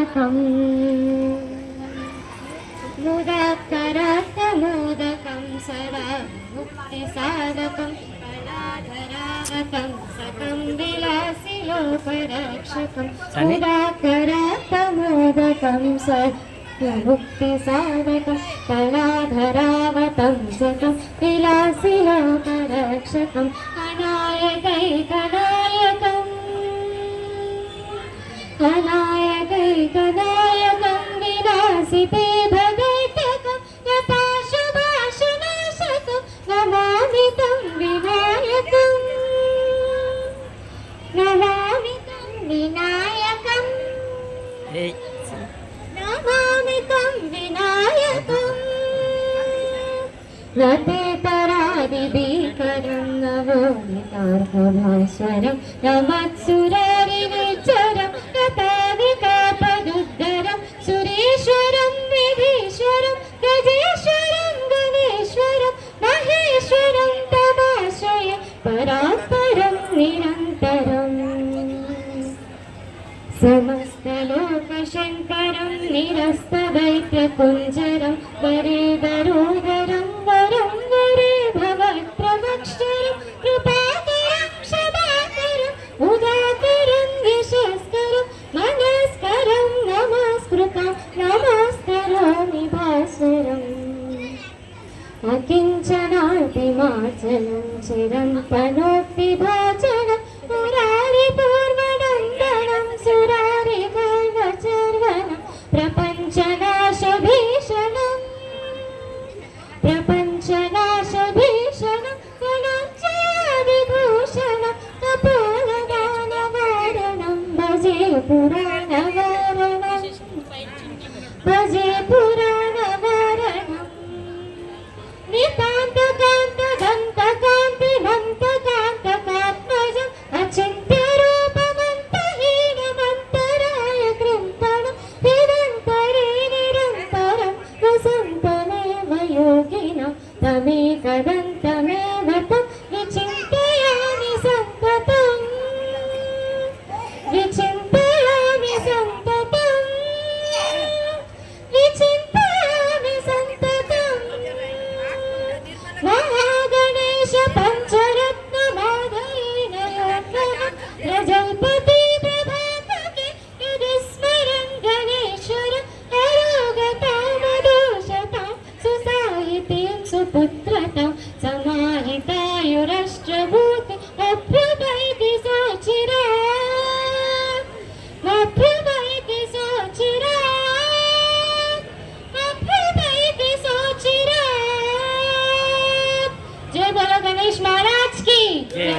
मोदकम् मुदाकरात्तमोदकं सदा मुक्तिसाधकं कलाधरावतं सकं विलासिलोकरक्षकं मुदाकरात्तमोदकं सदा मुक्तिसाधकं कलाधरावतं सकं विलासिलोकरक्षकम् अनायकैकनायकम् अनायकैकनायकं विलासिते भगैककं यथाशुभाशनाशकं नमामि तं विनायकम् नमामि तं विनायकम् नमामि तं विनायकम् रतेतरादिभीकरं नवोदितार्कभास्वरं नमत्सुरारिविचरं रताविकापदुद्धरं सुरेश्वरं विधीश्वरं गजेश्वरं गणेश्वरं महेश्वरं तमाश्रये परात्परं निरन्तरम् समस्तलोकशङ्करं निरस्तदैत्यकुञ्जरं वरेदरोदरं वरं वरे भवत्प्रवक्षरं कृपाकरं क्षमाकरं उदाकरं यशस्करं मनस्करं नमस्कृतं नमस्करोमि भास्वरम् अकिञ्चनातिमाचलं चिरन्तनोक्तिभाचनं मुरारिपूर्वनन्दनं सुरारिगर्वचर्वनं प्रपञ्चनाशभीषणं गणञ्जयादिभूषणं कपोलदानवारणं भजे पुराणवारणं भजे पुराणवारणम् नितान्तकान्तदन्तकान्तिमन्तकान्तकात्मजम् अचिन्त्यरूपमन्तहीनमन्तराय कृन्तनं निरन्तरे निरन्तरं वसन्तमेव योगिनं तमेकदन्तमेव तं विचिन्तयामि सन्ततम् विचिन्तयामि सन्ततम् विचिन्तयामि सन्ततम् महागणेश पञ्चरत्नमाधवेन प्रजल्पति प्रभातके यदिस्मरन् गणेश्वर अरोगतामदोषतां सुसाहितीं सुपुत्रतां समाहितायुरष्ट्रभूत अभ्युपैति सोचिरात् अभ्युपैति सोचिरात् अभ्युपैति सोचिरात्। जय बोलो गणेश महाराज की जय।